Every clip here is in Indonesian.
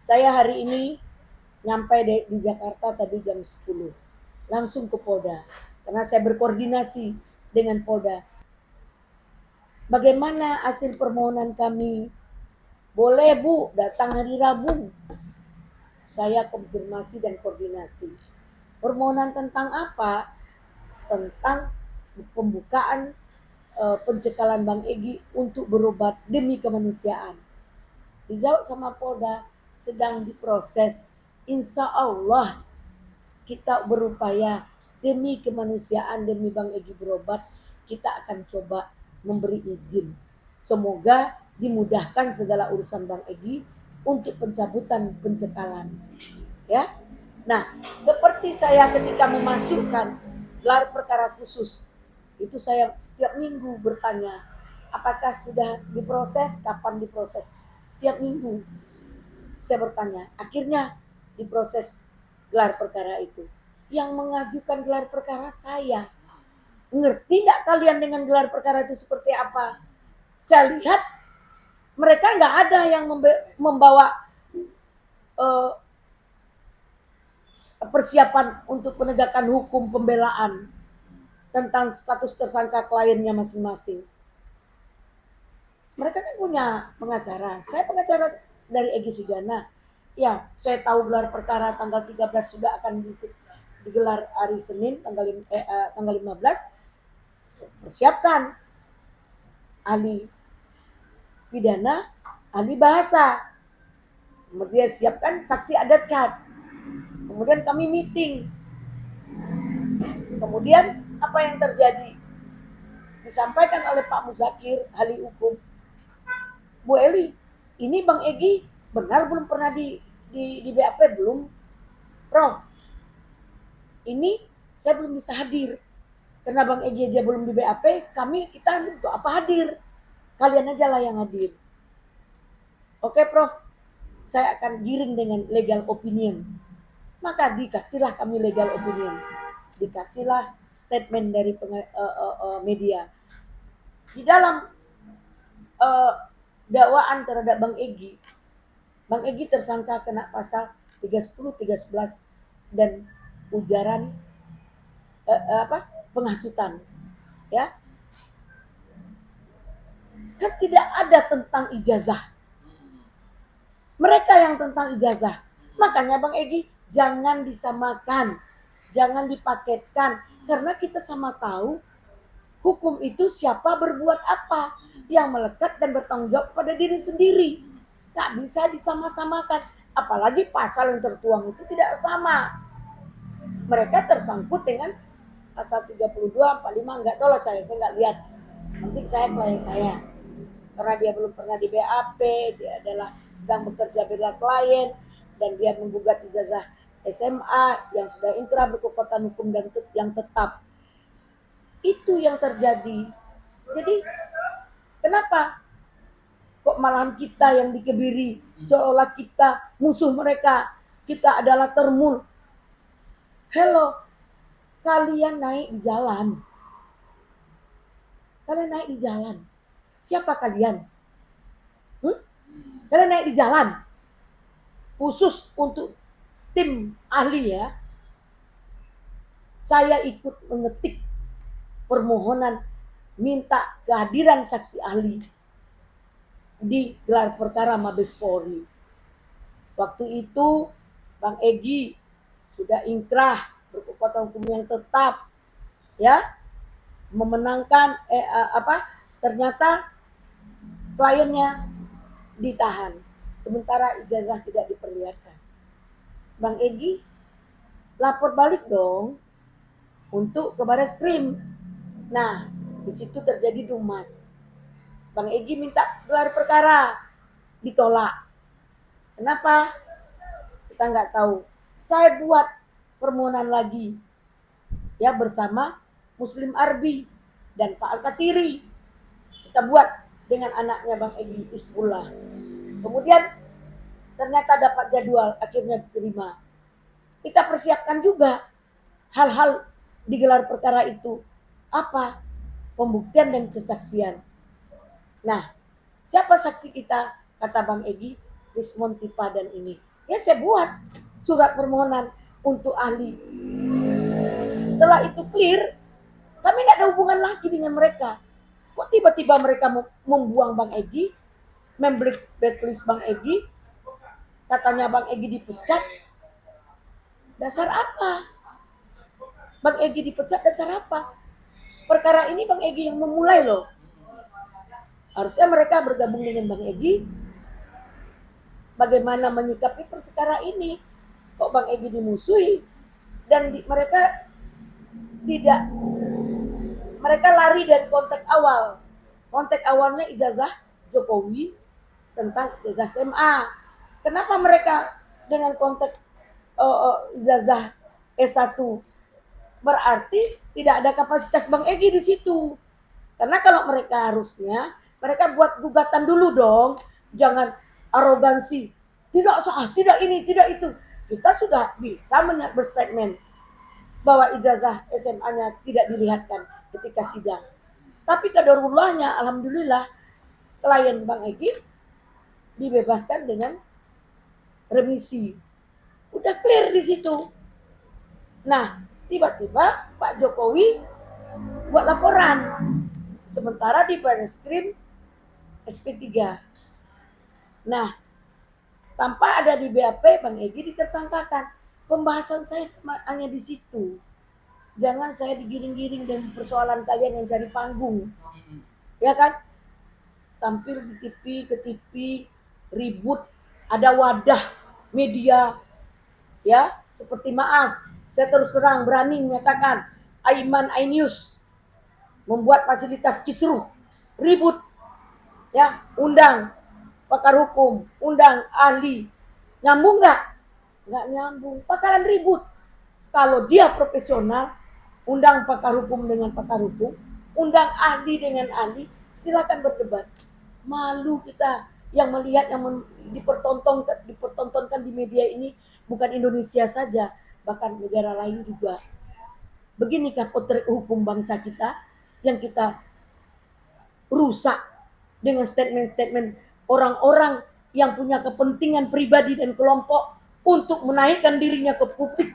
Saya hari ini nyampe di Jakarta tadi jam 10. Langsung ke Polda. Karena saya berkoordinasi dengan Polda. Bagaimana hasil permohonan kami? Boleh Bu, datang hari Rabu. Saya konfirmasi dan koordinasi. Permohonan tentang apa? Tentang pembukaan pencekalan Bang Egy untuk berobat demi kemanusiaan. Dijawab sama Polda, sedang diproses. Insya Allah kita berupaya demi kemanusiaan, demi Bang Egy berobat, kita akan coba memberi izin. Semoga dimudahkan segala urusan Bang Egy untuk pencabutan pencekalan. Ya. Nah, seperti saya ketika memasukkan gelar perkara khusus, itu saya setiap minggu bertanya, apakah sudah diproses, kapan diproses? Setiap minggu saya bertanya. Akhirnya diproses gelar perkara itu. Yang mengajukan gelar perkara saya. Ngerti tidak kalian dengan gelar perkara itu seperti apa? Saya lihat mereka nggak ada yang membawa persiapan untuk penegakan hukum pembelaan tentang status tersangka kliennya masing-masing. Mereka kan punya pengacara. Saya pengacara dari Egy Sujana. Ya, saya tahu gelar perkara tanggal 13 sudah akan digelar hari Senin tanggal 15. Persiapkan ahli pidana, ahli bahasa. Kemudian siapkan saksi adat cat. Kemudian kami meeting. Kemudian apa yang terjadi? Disampaikan oleh Pak Muzakir, ahli hukum. Bu Eli, ini Bang Egy benar belum pernah di BAP? Belum, Prof. Ini saya belum bisa hadir. Karena Bang Egy dia belum di BAP, kita untuk apa hadir? Kalian aja lah yang hadir. Oke, Prof. Saya akan giring dengan legal opinion. Maka dikasihlah kami legal opinion. Dikasihlah statement dari media. Di dalam dakwaan terhadap Bang Egy tersangka kena pasal 310, 311 dan ujaran penghasutan. Ya. Kan tidak ada tentang ijazah. Mereka yang tentang ijazah. Makanya Bang Egy jangan disamakan, jangan dipaketkan, karena kita sama tahu hukum itu siapa berbuat apa, yang melekat dan bertanggung jawab pada diri sendiri. Nggak bisa disama-samakan, apalagi pasal yang tertuang itu tidak sama. Mereka tersangkut dengan pasal 32, 45, nggak tahu lah saya nggak lihat. Nanti saya klien saya. Karena dia belum pernah di BAP, dia adalah sedang bekerja bela klien, dan dia menggugat ijazah SMA yang sudah inkrah berkekuatan hukum dan yang tetap. Itu yang terjadi. Jadi kenapa kok malahan kita yang dikebiri, seolah kita musuh mereka, kita adalah termul. Hello, kalian naik di jalan. Kalian naik di jalan. Siapa kalian? Kalian naik di jalan. Khusus untuk tim ahli ya. Saya ikut mengetik permohonan minta kehadiran saksi ahli di gelar perkara Mabes Polri. Waktu itu Bang Egy sudah inkrah berkekuatan hukum yang tetap, ya, memenangkan ternyata kliennya ditahan, sementara ijazah tidak diperlihatkan. Bang Egy lapor balik dong untuk ke Bareskrim. Nah, di situ terjadi dumas. Bang Egy minta gelar perkara, ditolak. Kenapa? Kita nggak tahu. Saya buat permohonan lagi, ya, bersama Muslim Arbi dan Pak Al-Katiri. Kita buat dengan anaknya Bang Egy, Isbullah. Kemudian ternyata dapat jadwal, akhirnya diterima. Kita persiapkan juga hal-hal di gelar perkara itu. Apa? Pembuktian dan kesaksian. Nah, siapa saksi kita? Kata Bang Egy, Rismon Tipa dan ini. Ya saya buat surat permohonan untuk ahli. Setelah itu clear, kami tidak ada hubungan lagi dengan mereka. Kok tiba-tiba mereka membuang Bang Egy, memblacklist Bang Egy, katanya Bang Egy dipecat. Dasar apa? Bang Egy dipecat dasar apa? Perkara ini Bang Egy yang memulai loh. Harusnya mereka bergabung dengan Bang Egy. Bagaimana menyikapi perkara ini? Kok Bang Egy dimusuhi? Dan mereka tidak, mereka lari dari konteks awal. Konteks awalnya ijazah Jokowi tentang ijazah SMA. Kenapa mereka dengan konteks ijazah S1? Berarti tidak ada kapasitas Bang Egy di situ. Karena kalau mereka harusnya, mereka buat gugatan dulu dong. Jangan arogansi. Tidak sah, tidak ini, tidak itu. Kita sudah bisa berstatement bahwa ijazah SMA-nya tidak dilihatkan ketika sidang. Tapi kadarulahnya, alhamdulillah, klien Bang Egy dibebaskan dengan remisi. Udah clear di situ. Nah, tiba-tiba Pak Jokowi buat laporan. Sementara di Barreskrim SP3. Nah, tanpa ada di BAP, Bang Egy ditersangkakan. Pembahasan saya hanya di situ. Jangan saya digiring-giring dengan persoalan kalian yang cari panggung. Ya kan? Tampil di TV, ke TV, ribut, ada wadah media. Ya, seperti maaf, saya terus terang berani menyatakan Aiman iNews membuat fasilitas kisruh, ribut, ya, undang pakar hukum, undang ahli, nyambung nggak? Nggak nyambung, bakalan ribut. Kalau dia profesional, undang pakar hukum dengan pakar hukum, undang ahli dengan ahli, silakan berdebat. Malu kita yang melihat yang dipertontonkan di media ini, bukan Indonesia saja, bahkan negara lain juga. Beginikah potret hukum bangsa kita yang kita rusak dengan statement-statement orang-orang yang punya kepentingan pribadi dan kelompok untuk menaikkan dirinya ke publik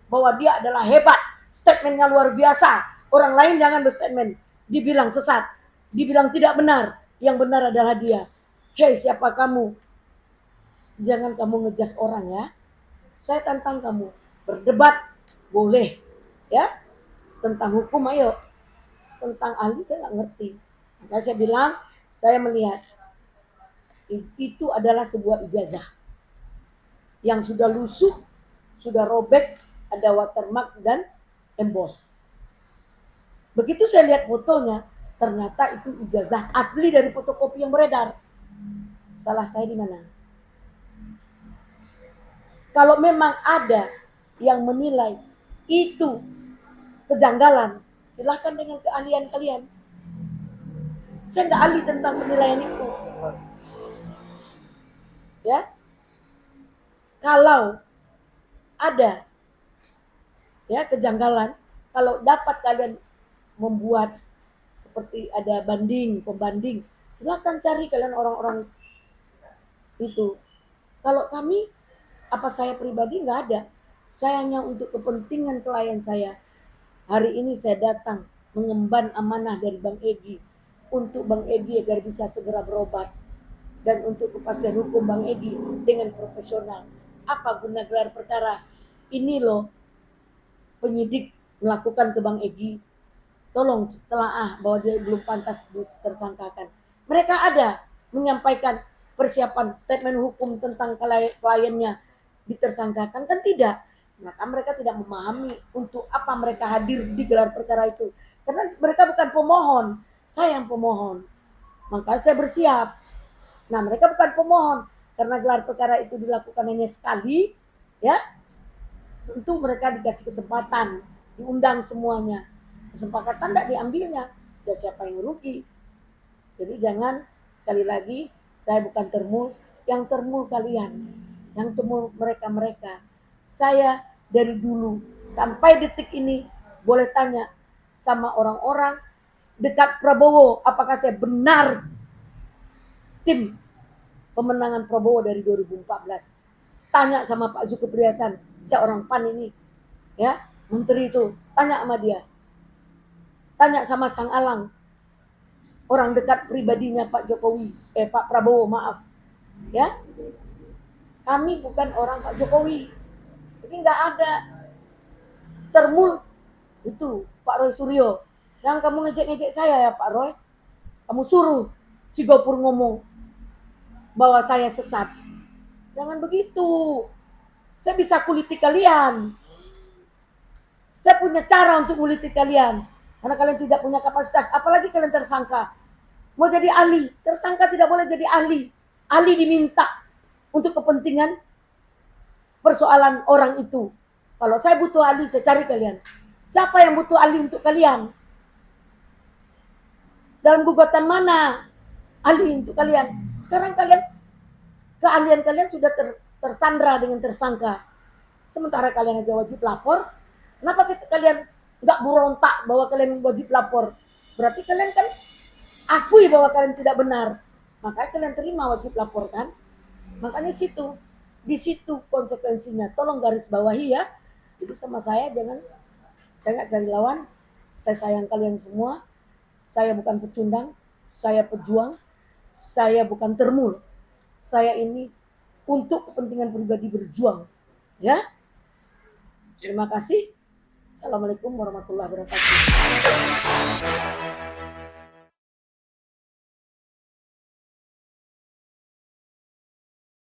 bahwa dia adalah hebat, statementnya luar biasa. Orang lain jangan berstatement, dibilang sesat, dibilang tidak benar, yang benar adalah dia. Hei, siapa kamu? Jangan kamu ngejudge orang ya. Saya tantang kamu berdebat, boleh ya, tentang hukum ayo, tentang ahli saya nggak ngerti. Maka saya bilang, saya melihat itu adalah sebuah ijazah yang sudah lusuh, sudah robek, ada watermark dan emboss. Begitu saya lihat fotonya, ternyata itu ijazah asli dari fotokopi yang beredar. Salah saya di mana? Kalau memang ada yang menilai itu kejanggalan, silahkan dengan keahlian kalian. Saya nggak ahli tentang penilaian itu. Ya, kalau ada ya kejanggalan, kalau dapat kalian membuat seperti ada pembanding, silahkan cari kalian orang-orang itu. Kalau kami, apa saya pribadi nggak ada. Saya hanya untuk kepentingan klien saya. Hari ini saya datang mengemban amanah dari Bang Egy untuk Bang Egy agar bisa segera berobat dan untuk kepastian hukum Bang Egy dengan profesional. Apa guna gelar perkara? Ini loh penyidik melakukan ke Bang Egy. Tolong telaah bahwa dia belum pantas ditersangkakan. Mereka ada menyampaikan persiapan statement hukum tentang kliennya ditersangkakan, kan tidak. Maka mereka tidak memahami untuk apa mereka hadir di gelar perkara itu. Karena mereka bukan pemohon, saya yang pemohon. Maka saya bersiap. Nah, mereka bukan pemohon karena gelar perkara itu dilakukan hanya sekali, ya. Tentu mereka dikasih kesempatan, diundang semuanya. Kesepakatan tidak diambilnya, dan siapa yang rugi. Jadi jangan, sekali lagi, saya bukan termul, yang termul kalian, yang termul mereka-mereka. Saya dari dulu sampai detik ini boleh tanya sama orang-orang dekat Prabowo, apakah saya benar tim pemenangan Prabowo dari 2014? Tanya sama Pak Zulkifli Hasan, saya orang PAN ini, ya, menteri itu, tanya sama dia. Tanya sama Sang Alang, orang dekat pribadinya Pak Jokowi, Pak Prabowo, maaf. Ya, kami bukan orang Pak Jokowi. Jadi nggak ada termul itu Pak Roy Suryo. Yang kamu ngejek-ngejek saya ya Pak Roy. Kamu suruh si Gopur ngomong bahwa saya sesat. Jangan begitu. Saya bisa kuliti kalian. Saya punya cara untuk kuliti kalian. Karena kalian tidak punya kapasitas. Apalagi kalian tersangka. Mau jadi ahli. Tersangka tidak boleh jadi ahli. Ahli diminta untuk kepentingan persoalan orang itu. Kalau saya butuh ahli, saya cari kalian. Siapa yang butuh ahli untuk kalian? Dalam gugatan mana ahli untuk kalian? Sekarang kalian, keahlian kalian sudah tersandra dengan tersangka. Sementara kalian aja wajib lapor. Kenapa kalian nggak berontak bahwa kalian wajib lapor? Berarti kalian kan akui bahwa kalian tidak benar. Makanya kalian terima wajib lapor kan? Makanya di situ konsekuensinya. Tolong garis bawahi ya. Jadi sama saya jangan, saya nggak cari lawan. Saya sayang kalian semua. Saya bukan pecundang, saya pejuang, saya bukan termul. Saya ini untuk kepentingan pribadi berjuang. Ya. Terima kasih. Assalamualaikum warahmatullahi wabarakatuh.